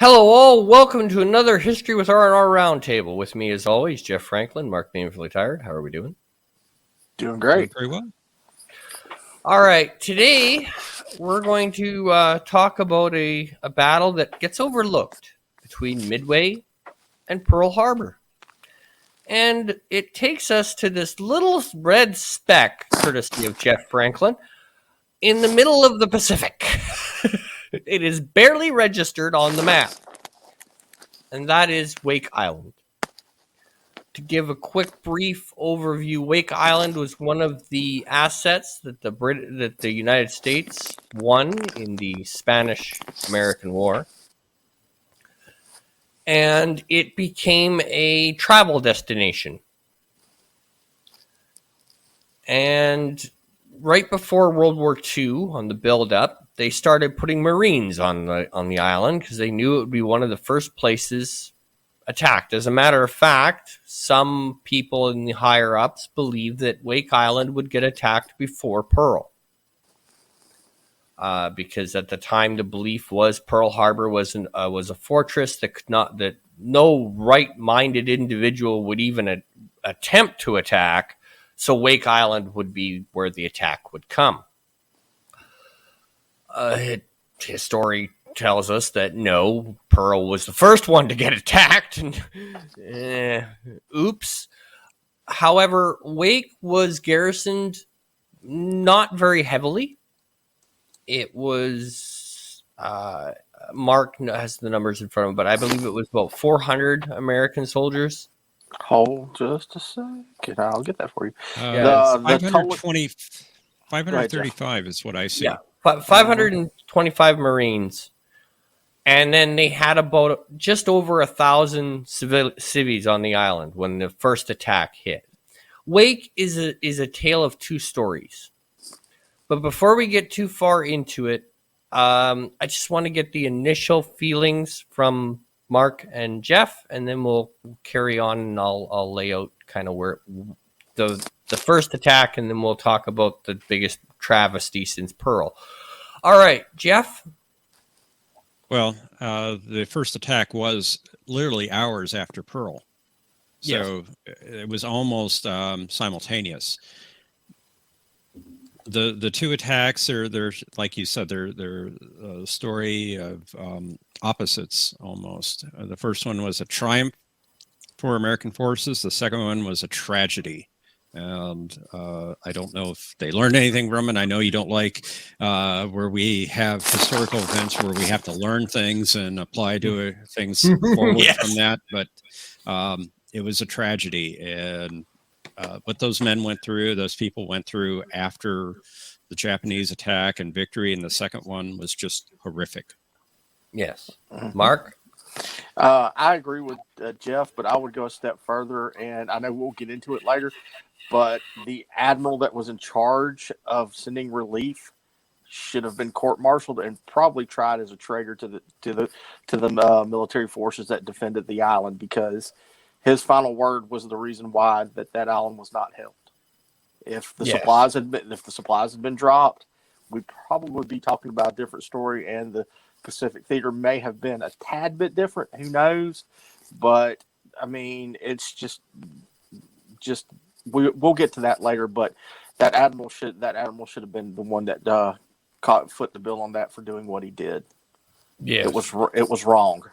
Hello all, welcome to another History with R&R Roundtable. With me as always, Jeff Franklin, Mark Mainfully Retired. How are we doing? Doing great. Very well. All right, today we're going to talk about a battle that gets overlooked between Midway and Pearl Harbor. And it takes us to this little red speck, courtesy of Jeff Franklin, in the middle of the Pacific. It is barely registered on the map, and that is Wake Island. To give a quick, brief overview, Wake Island was one of the assets that the United States won in the Spanish-American War, and it became a travel destination. And right before World War II, on the build-up, they started putting Marines on the island because they knew it would be one of the first places attacked. As a matter of fact, some people in the higher ups believed that Wake Island would get attacked before Pearl, because at the time the belief was Pearl Harbor was a fortress that no right-minded individual would even attempt to attack. So Wake Island would be where the attack would come. History tells us that no, Pearl was the first one to get attacked. And, oops. However, Wake was garrisoned not very heavily. It was, Mark has the numbers in front of him, but I believe it was about 400 American soldiers. Hold just a second. I'll get that for you. Yeah, 535 is what I see. Yeah, 525 Marines. And then they had about just over 1,000 civvies on the island when the first attack hit. Wake is a tale of two stories. But before we get too far into it, I just want to get the initial feelings from Mark and Jeff, and then we'll carry on, and I'll lay out kind of where the first attack, and then we'll talk about the biggest travesty since Pearl. All right, Jeff. Well, the first attack was literally hours after Pearl, so yes. It was almost simultaneous. The two attacks they're like you said, they're a story of opposites almost. The first one was a triumph for American forces. The second one was a tragedy. And I don't know if they learned anything from it. I know you don't like where we have historical events where we have to learn things and apply to things forward yes. from that. But it was a tragedy. And what those people went through after the Japanese attack and victory, and the second one was just horrific. Yes. Mark? I agree with Jeff, but I would go a step further, and I know we'll get into it later, but the admiral that was in charge of sending relief should have been court-martialed and probably tried as a traitor to the military forces that defended the island, because his final word was the reason why that island was not held. If the supplies had been dropped, we'd probably would be talking about a different story, and the Pacific Theater may have been a tad bit different. Who knows? But I mean, it's just we'll get to that later. But that admiral should have been the one that foot the bill on that for doing what he did. Yeah, it was wrong.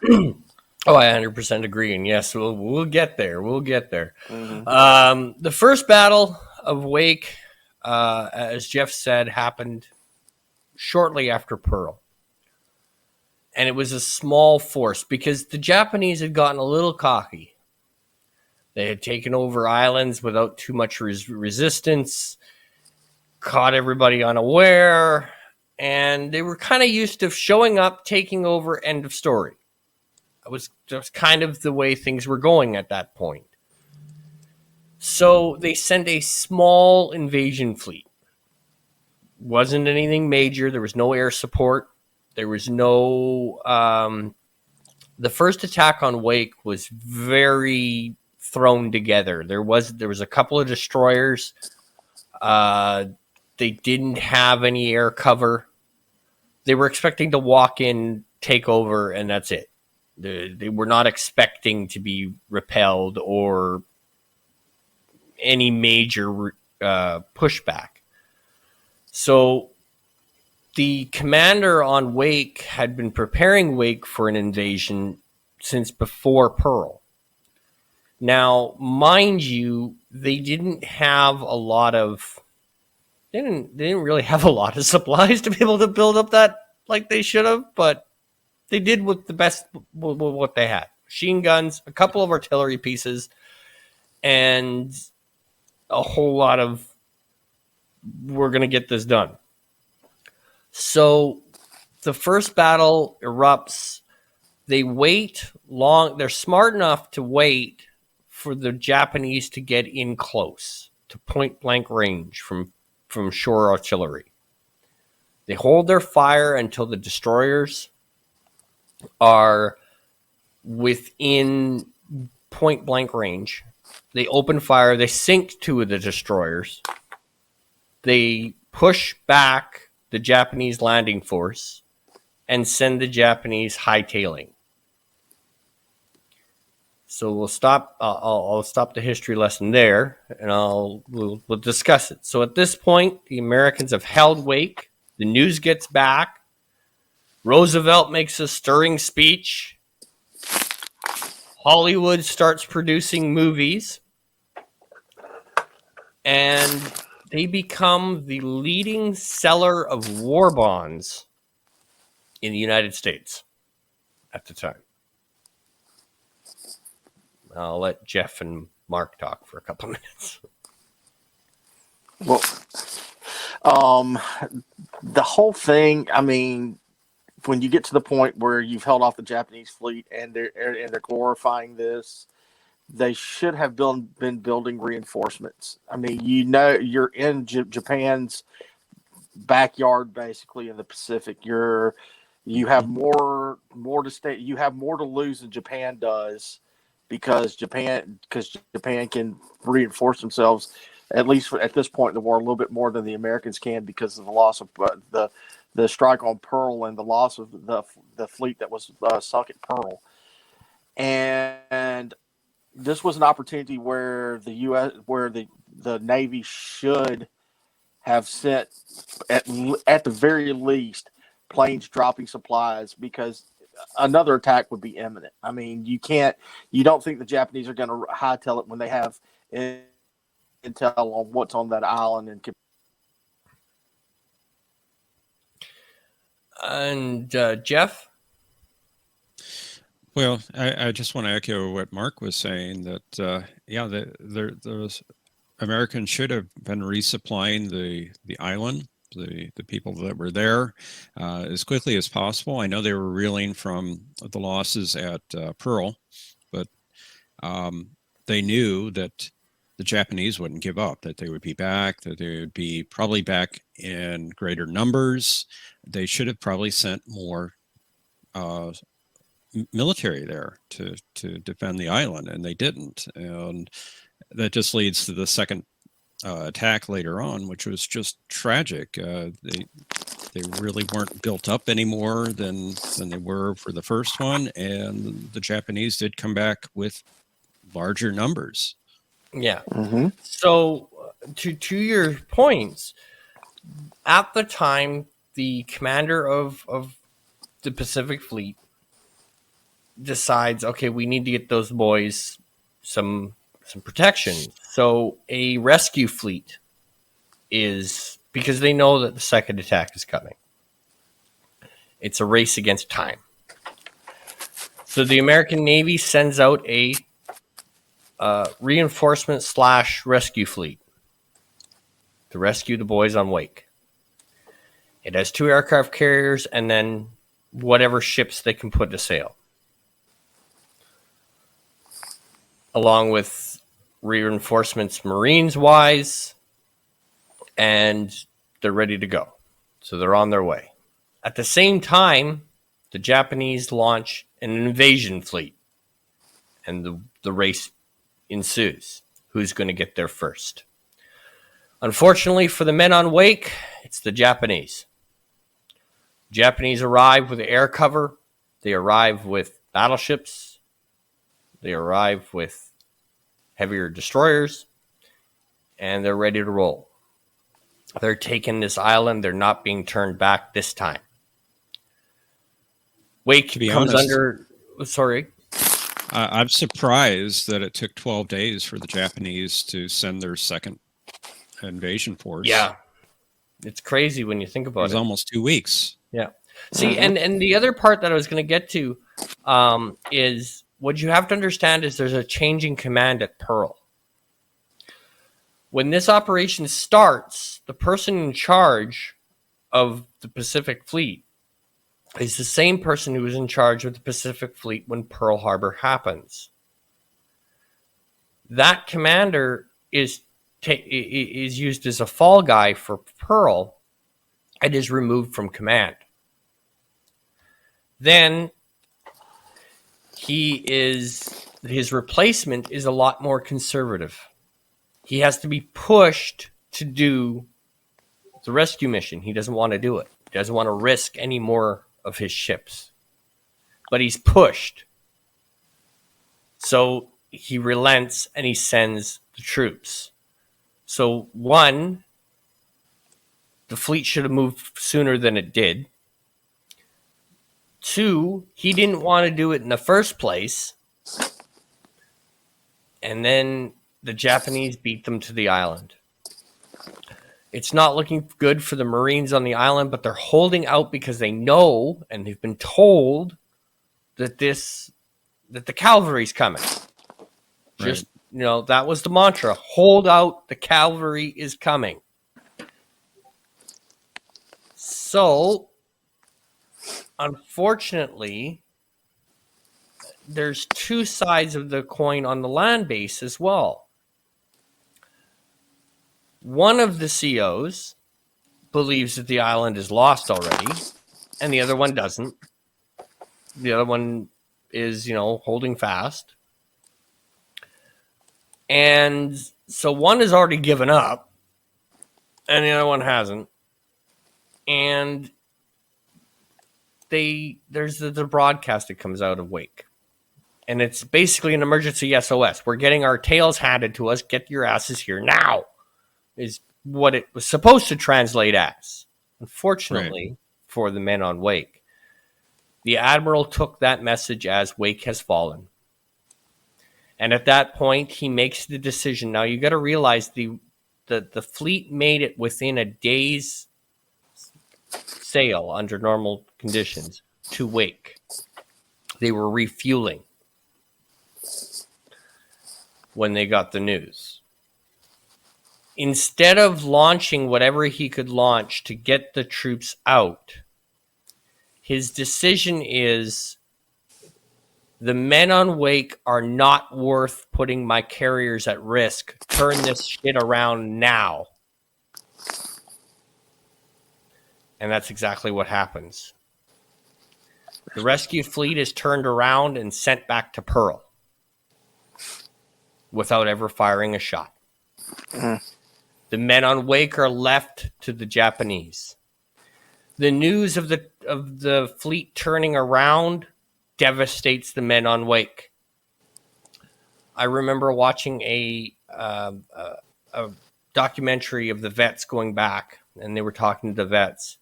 Oh, I 100% agree. And yes, we'll get there. We'll get there. Mm-hmm. The first battle of Wake, as Jeff said, happened shortly after Pearl. And it was a small force because the Japanese had gotten a little cocky. They had taken over islands without too much resistance, caught everybody unaware, and they were kind of used to showing up, taking over, end of story. That was kind of the way things were going at that point. So they sent a small invasion fleet. Wasn't anything major. There was no air support. There was no... the first attack on Wake was very thrown together. There was a couple of destroyers. They didn't have any air cover. They were expecting to walk in, take over, and that's it. They were not expecting to be repelled or any major pushback. So the commander on Wake had been preparing Wake for an invasion since before Pearl. Now, mind you, they didn't really have a lot of supplies to be able to build up that like they should have, but they did with the best with what they had. Machine guns, a couple of artillery pieces, and a whole lot of we're going to get this done. So the first battle erupts. They wait long. They're smart enough to wait for the Japanese to get in close to point blank range from shore artillery. They hold their fire until the destroyers are within point blank range. They open fire. They sink two of the destroyers. They push back the Japanese landing force and send the Japanese hightailing. So we'll stop. I'll stop the history lesson there, and we'll discuss it. So at this point, the Americans have held Wake. The news gets back. Roosevelt makes a stirring speech. Hollywood starts producing movies, and they become the leading seller of war bonds in the United States at the time. I'll let Jeff and Mark talk for a couple of minutes. Well, the whole thing, I mean, when you get to the point where you've held off the Japanese fleet and they're glorifying this, they should have been building reinforcements. I mean, you're in Japan's backyard, basically in the Pacific. You have more to stay. You have more to lose than Japan does because Japan can reinforce themselves, at least at this point in the war, a little bit more than the Americans can because of the loss of the strike on Pearl and the loss of the fleet that was sunk at Pearl. And this was an opportunity where the Navy should have sent at the very least planes dropping supplies, because another attack would be imminent. I mean, you don't think the Japanese are going to hightail it when they have intel on what's on that island And Jeff? Well, I just want to echo what Mark was saying, that the Americans should have been resupplying the island, the people that were there, as quickly as possible. I know they were reeling from the losses at Pearl, but they knew that the Japanese wouldn't give up, that they would be back, that they would be probably back in greater numbers. They should have probably sent more military there to defend the island, and they didn't. And that just leads to the second attack later on, which was just tragic. They really weren't built up any more than they were for the first one, and the Japanese did come back with larger numbers. Yeah. Mm-hmm. So to your points, at the time, the commander of the Pacific Fleet decides, okay, we need to get those boys some protection. So a rescue fleet is, because they know that the second attack is coming. It's a race against time. So the American Navy sends out a reinforcement / rescue fleet to rescue the boys on Wake. It has 2 aircraft carriers and then whatever ships they can put to sail, along with reinforcements Marines wise, and they're ready to go. So they're on their way. At the same time, the Japanese launch an invasion fleet, and the race ensues. Who's going to get there first? Unfortunately for the men on Wake, it's the Japanese. Japanese arrive with air cover. They arrive with battleships. They arrive with heavier destroyers, and they're ready to roll. They're taking this island. They're not being turned back this time. Wake To be comes honest, under. Sorry. I'm surprised that it took 12 days for the Japanese to send their second invasion force. Yeah, it's crazy when you think It about was it. almost 2 weeks. Yeah. See, and the other part that I was going to get to is what you have to understand is there's a changing command at Pearl. When this operation starts, the person in charge of the Pacific Fleet is the same person who was in charge of the Pacific Fleet when Pearl Harbor happens. That commander is used as a fall guy for Pearl and is removed from command. Then his replacement is a lot more conservative. He has to be pushed to do the rescue mission. He doesn't want to do it. He doesn't want to risk any more of his ships. But he's pushed. So he relents and he sends the troops. So one, the fleet should have moved sooner than it did. Two, he didn't want to do it in the first place. And then the Japanese beat them to the island. It's not looking good for the Marines on the island, but they're holding out because they know and they've been told that the cavalry's coming. Just, that was the mantra. Hold out, the cavalry is coming. So, unfortunately, there's two sides of the coin on the land base as well. One of the COs believes that the island is lost already, and the other one doesn't. The other one is, holding fast. And so one has already given up, and the other one hasn't. And there's the broadcast that comes out of Wake. And it's basically an emergency SOS. We're getting our tails handed to us. Get your asses here now, is what it was supposed to translate as. Unfortunately, for the men on Wake, the Admiral took that message as Wake has fallen. And at that point, he makes the decision. Now, you got to realize the fleet made it within a day's sail under normal conditions to Wake. They were refueling when they got the news. Instead of launching whatever he could launch to get the troops out, his decision is, the men on Wake are not worth putting my carriers at risk. Turn this shit around now. And that's exactly what happens. The rescue fleet is turned around and sent back to Pearl without ever firing a shot. The men on Wake are left to the Japanese. The news of the fleet turning around devastates the men on Wake. I remember watching a documentary of the vets going back, and they were talking to the vets.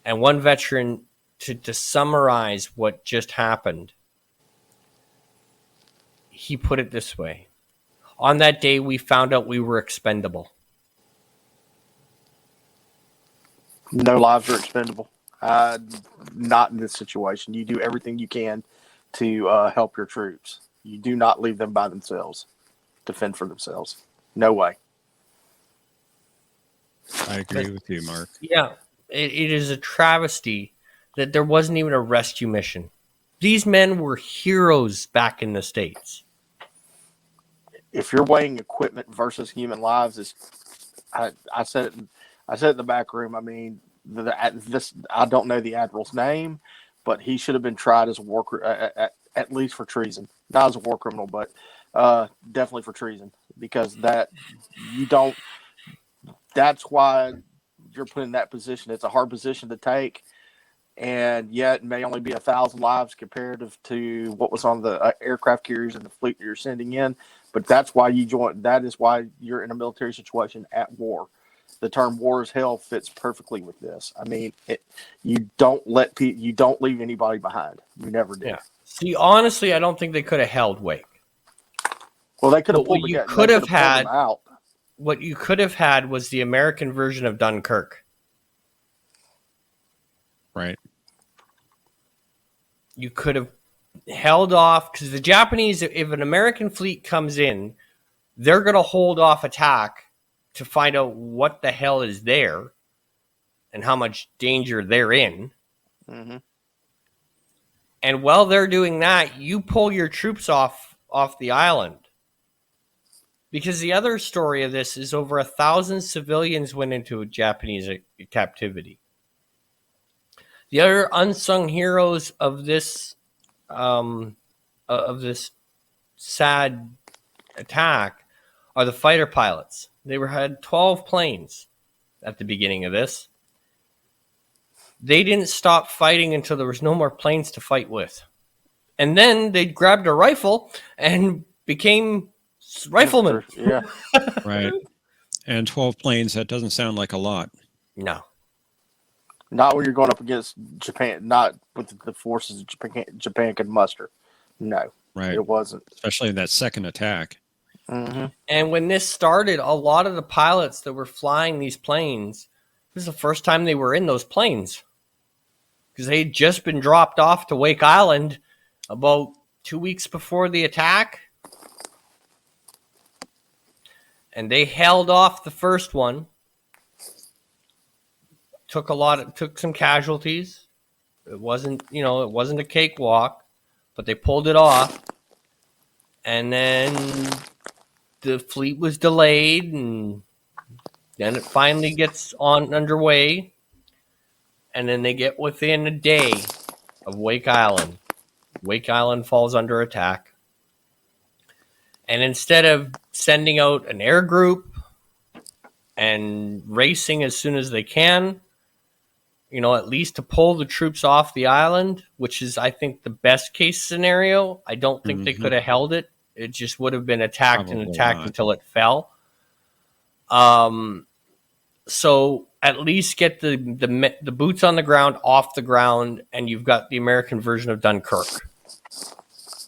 And one veteran, to summarize what just happened, he put it this way. On that day, we found out we were expendable. No lives are expendable. Not in this situation. You do everything you can to help your troops. You do not leave them by themselves to fend for themselves. No way. I agree with you, Mark. Yeah, it is a travesty that there wasn't even a rescue mission. These men were heroes back in the States. If you're weighing equipment versus human lives, I said it. I said it in the back room. I mean, I don't know the admiral's name, but he should have been tried as a at least for treason. Not as a war criminal, but definitely for treason, because that's why you're put in that position. It's a hard position to take, and yet it may only be 1,000 lives comparative to what was on the aircraft carriers and the fleet that you're sending in. But that's why you join. That is why you're in a military situation at war. The term "war is hell" fits perfectly with this. I mean, you don't leave anybody behind. You never did. Yeah. See, honestly, I don't think they could have held Wake. Well, they could have But what pulled you the could have had- them out. What you could have had was the American version of Dunkirk. Right. You could have held off, because the Japanese, if an American fleet comes in, they're going to hold off attack to find out what the hell is there and how much danger they're in. Mm-hmm. And while they're doing that, you pull your troops off the island. Because the other story of this is over 1,000 civilians went into Japanese captivity. The other unsung heroes of this sad attack are the fighter pilots. They had 12 planes at the beginning of this. They didn't stop fighting until there was no more planes to fight with. And then they grabbed a rifle and became riflemen. Yeah. Right. And 12 planes, that doesn't sound like a lot. No. Not when you're going up against Japan, not with the forces Japan could muster. No, Right. it wasn't. Especially in that second attack. Mm-hmm. And when this started, a lot of the pilots that were flying these planes, this is the first time they were in those planes. Because they had just been dropped off to Wake Island about 2 weeks before the attack. And they held off the first one. Took some casualties. It wasn't a cakewalk, but they pulled it off. And then the fleet was delayed, and then it finally gets underway. And then they get within a day of Wake Island. Wake Island falls under attack. And instead of sending out an air group and racing as soon as they can, at least to pull the troops off the island, which is, I think, the best case scenario. I don't think they could have held it. It just would have been attacked Probably and attacked not. until it fell. So at least get the boots on the ground off the ground, and you've got the American version of Dunkirk.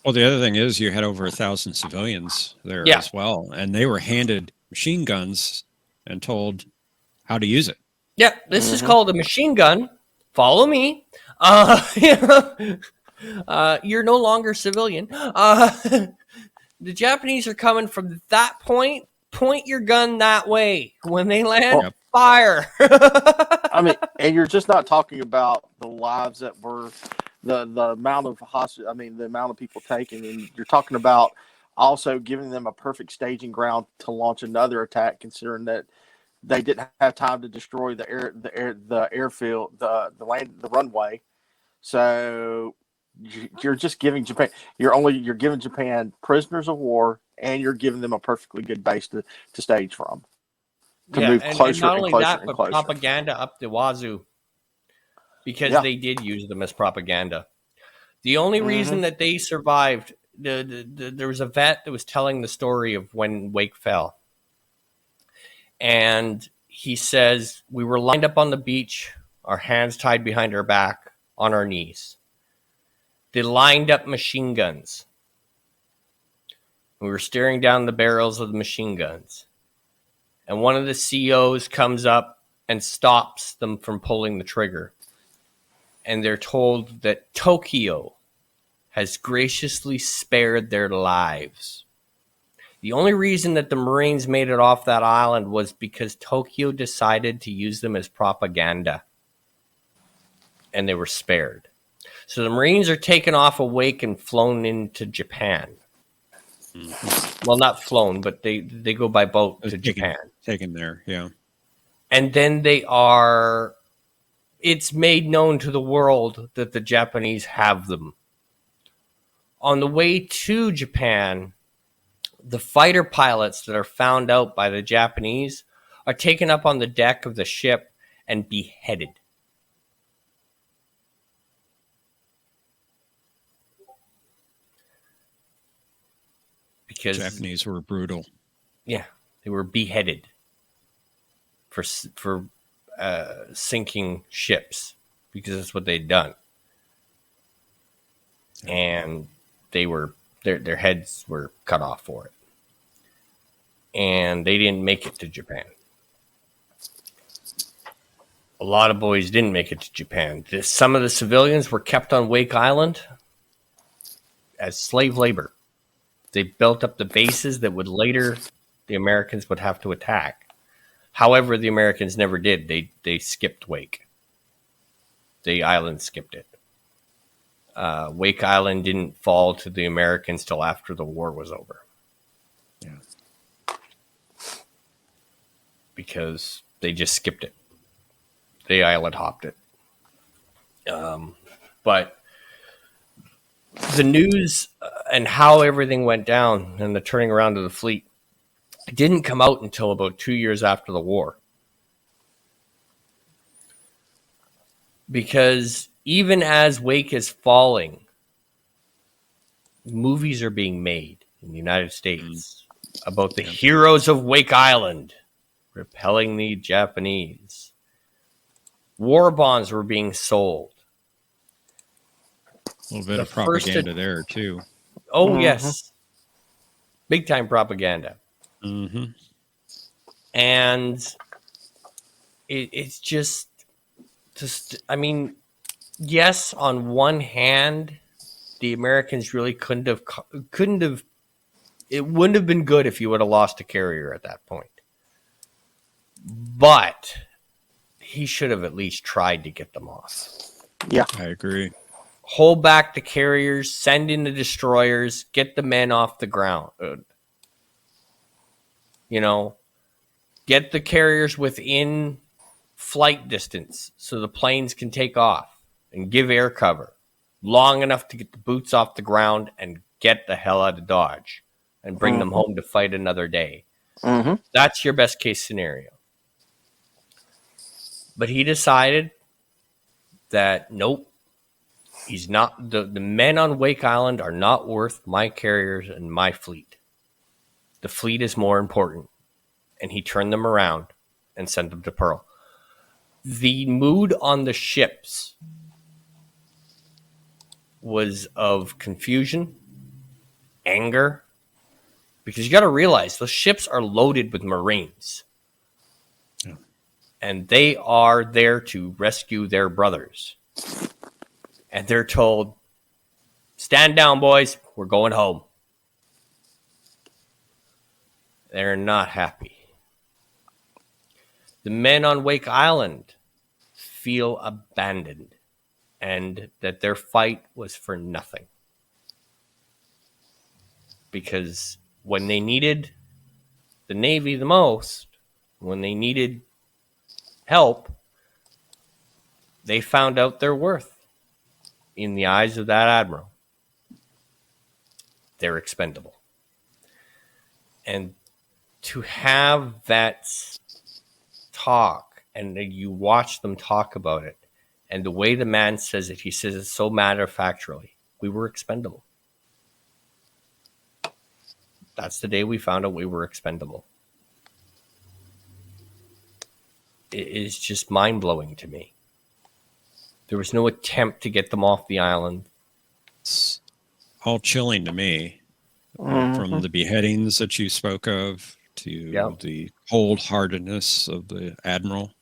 Well, the other thing is you had over 1,000 civilians there Yeah. as well, and they were handed machine guns and told how to use it. Yeah, this is Mhm. called a machine gun. Follow me. You're no longer civilian. The Japanese are coming from that point. Point your gun that way. When they land, Yep. fire. I mean, and you're just not talking about the lives that were the amount of the amount of people taken, and you're talking about also giving them a perfect staging ground to launch another attack, considering that they didn't have time to destroy the airfield, the runway. So you're just giving Japan. You're giving Japan prisoners of war, and you're giving them a perfectly good base to stage from. To move closer not and only closer that, and but closer. propaganda up the wazoo, because Yeah. they did use them as propaganda. The only reason that they survived, there was a vet that was telling the story of when Wake fell, and he says we were lined up on the beach, our hands tied behind our back, on our knees. They lined up machine guns. We were staring down the barrels of the machine guns. And one of the COs comes up and stops them from pulling the trigger. And they're told that Tokyo has graciously spared their lives. The only reason that the Marines made it off that island was because Tokyo decided to use them as propaganda. And they were spared. So the Marines are taken off a Wake and flown into Japan. Well, not flown, but they go by boat to Japan. Taken there, yeah. And then it's made known to the world that the Japanese have them. On the way to Japan, the fighter pilots that are found out by the Japanese are taken up on the deck of the ship and beheaded. because Japanese were brutal. yeah, they were beheaded for sinking ships because that's what they'd done, and they were their heads were cut off for it, and they didn't make it to Japan. A lot of boys didn't make it to Japan. Some of the civilians were kept on Wake Island as slave labor. They built up the bases that would later the Americans would have to attack. However, the Americans never did. They skipped Wake. The island skipped it. Wake Island didn't fall to the Americans till after the war was over. Yeah. Because they just skipped it. They island hopped it. But the news and how everything went down and the turning around of the fleet didn't come out until about 2 years after the war. Because even as Wake is falling, movies are being made in the United States about the heroes of Wake Island repelling the Japanese. War bonds were being sold. A little bit The of propaganda there too. Oh, yes. Big time propaganda. Mm-hmm. And it's just, I mean, yes, on one hand, the Americans really couldn't have, it wouldn't have been good if you would have lost a carrier at that point. But he should have at least tried to get them off. Yeah. I agree. Hold back the carriers, send in the destroyers, get the men off the ground. Get the carriers within flight distance so the planes can take off and give air cover long enough to get the boots off the ground and get the hell out of Dodge and bring them home to fight another day. Mm-hmm. That's your best case scenario. But he decided that nope, he's not. The men on Wake Island are not worth my carriers and my fleet. The fleet is more important. And he turned them around and sent them to Pearl. The mood on the ships was of confusion, anger, because you got to realize those ships are loaded with Marines. Yeah. And they are there to rescue their brothers. And they're told, stand down, boys, we're going home. They're not happy. The men on Wake Island feel abandoned and that their fight was for nothing. Because when they needed the Navy the most, when they needed help, they found out their worth in the eyes of that admiral. They're expendable. And to have that talk, and you watch them talk about it, and the way the man says it, he says it so matter-of-factly. We were expendable. That's the day we found out we were expendable. It is just mind-blowing to me. There was no attempt to get them off the island. It's all chilling to me. From the beheadings that you spoke of to the cold-heartedness of the admiral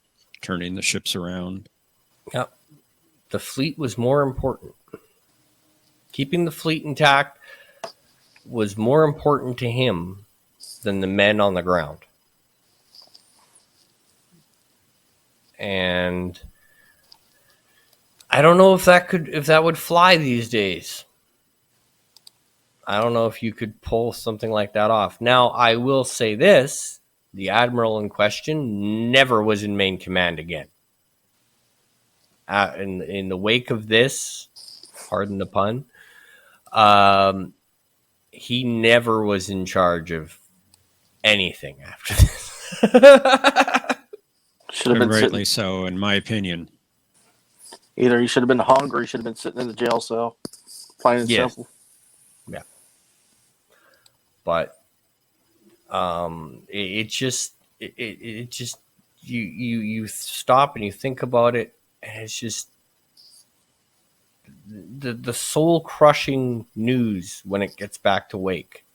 turning the ships around. Yep. The fleet was more important. Keeping the fleet intact was more important to him than the men on the ground. And I don't know if that would fly these days. I don't know if you could pull something like that off. Now, I will say this. The admiral in question never was in main command again. In the wake of this, pardon the pun, he never was in charge of anything after this. Should have been Rightly so, in my opinion. Either he should have been hung or he should have been sitting in the jail cell. Plain and simple. Yeah. but it just you stop and you think about it, and it's just the soul crushing news when it gets back to Wake.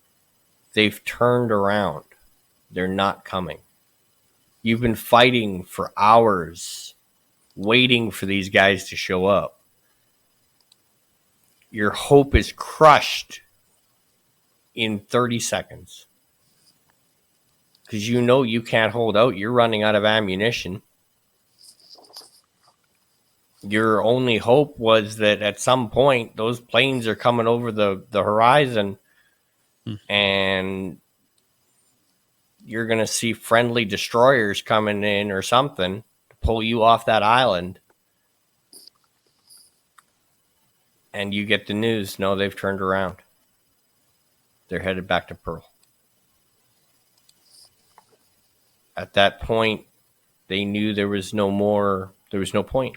They've turned around. They're not coming. You've been fighting for hours, waiting for these guys to show up. Your hope is crushed in 30 seconds. Because you know you can't hold out. You're running out of ammunition. Your only hope was that at some point those planes are coming over the horizon and you're going to see friendly destroyers coming in or something to pull you off that island. And you get the news, no, they've turned around. They're headed back to Pearl. At that point, they knew there was no point.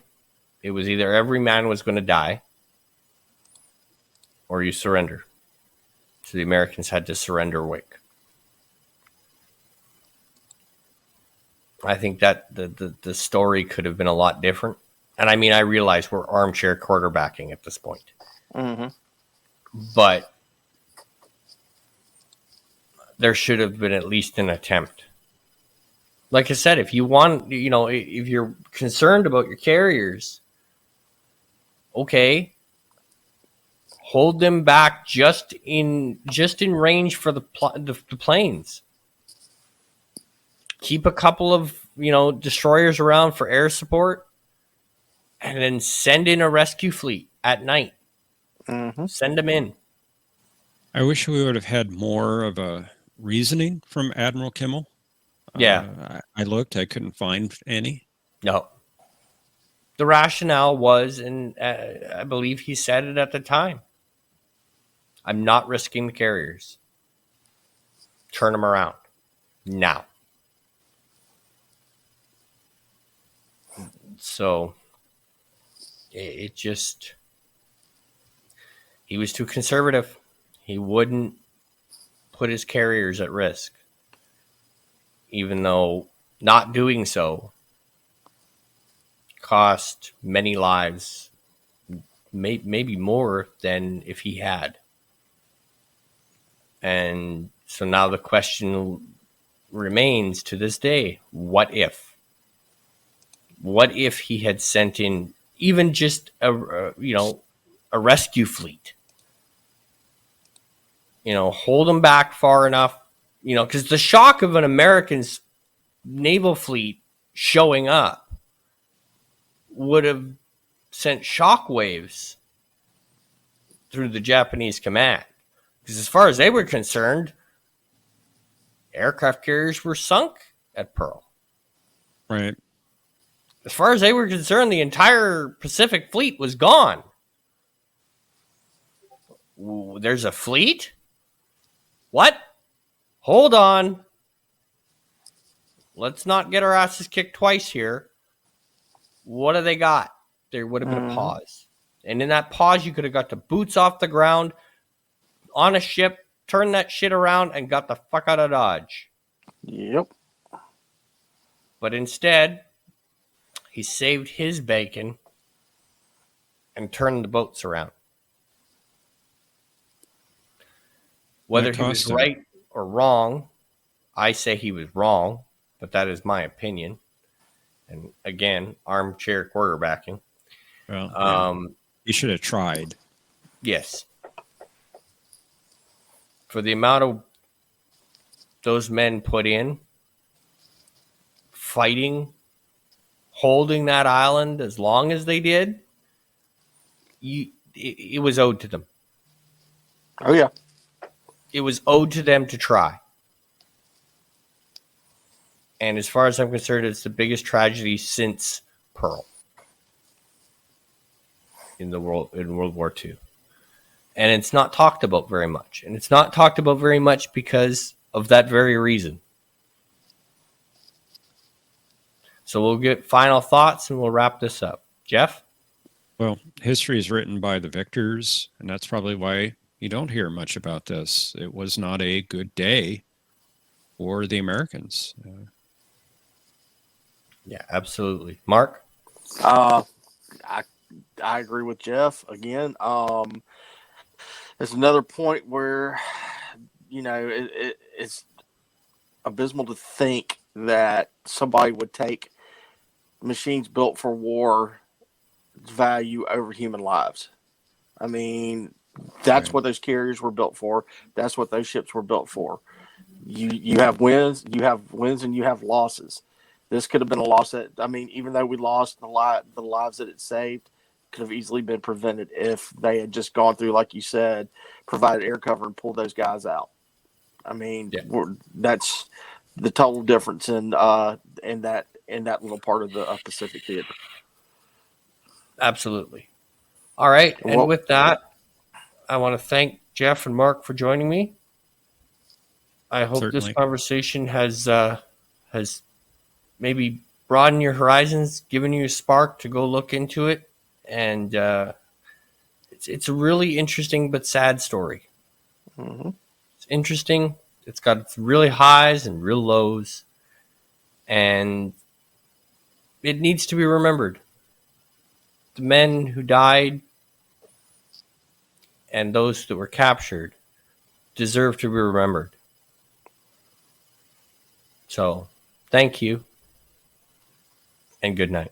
It was either every man was going to die or you surrender. So the Americans had to surrender Wake. I think that the story could have been a lot different. And I mean, I realize we're armchair quarterbacking at this point. Mm-hmm. But there should have been at least an attempt. Like I said, if you want, if you're concerned about your carriers, okay, hold them back just in range for the planes. Keep a couple of destroyers around for air support, and then send in a rescue fleet at night. Mm-hmm. Send them in. I wish we would have had more of a reasoning from Admiral Kimmel. Yeah. I looked, I couldn't find any. No. The rationale was, and I believe he said it at the time, I'm not risking the carriers. Turn them around. Now. So, it just... He was too conservative. He wouldn't put his carriers at risk. Even though not doing so cost many lives, maybe more than if he had. And so now the question remains to this day, what if? What if he had sent in even just a rescue fleet? Hold them back far enough, because the shock of an American naval fleet showing up would have sent shockwaves through the Japanese command. Because as far as they were concerned, aircraft carriers were sunk at Pearl. Right. As far as they were concerned, the entire Pacific fleet was gone. There's a fleet? What? Hold on. Let's not get our asses kicked twice here. What do they got? There would have been a pause. And in that pause, you could have got the boots off the ground on a ship, turned that shit around, and got the fuck out of Dodge. Yep. But instead, he saved his bacon and turned the boats around. Whether he was right or wrong, I say he was wrong, but that is my opinion. And again, armchair quarterbacking. Well, he should have tried. Yes. For the amount of those men put in, fighting, holding that island as long as they did, it was owed to them. Oh, yeah. It was owed to them to try. And as far as I'm concerned, it's the biggest tragedy since Pearl in World War II. And it's not talked about very much. And it's not talked about very much because of that very reason. So we'll get final thoughts and we'll wrap this up. Jeff? Well, history is written by the victors, and that's probably why You don't hear much about this. It was not a good day for the Americans. Yeah, absolutely. Mark? I I agree with Jeff again. There's another point where it's abysmal to think that somebody would take machines built for war value over human lives. I mean, that's Right. what those carriers were built for. That's what those ships were built for. You have wins, and you have losses. This could have been a loss that, I mean, even though we lost the lives that it saved, could have easily been prevented if they had just gone through, like you said, provided air cover and pulled those guys out. I mean, Yeah. that's the total difference in that little part of the Pacific Theater. Absolutely. All right. And Well, with that, I want to thank Jeff and Mark for joining me. I hope Certainly. this conversation has maybe broadened your horizons, given you a spark to go look into it, and it's a really interesting but sad story. mhm. It's interesting. It's got its really highs and real lows, and it needs to be remembered. The men who died and those that were captured deserve to be remembered. So, thank you, and good night.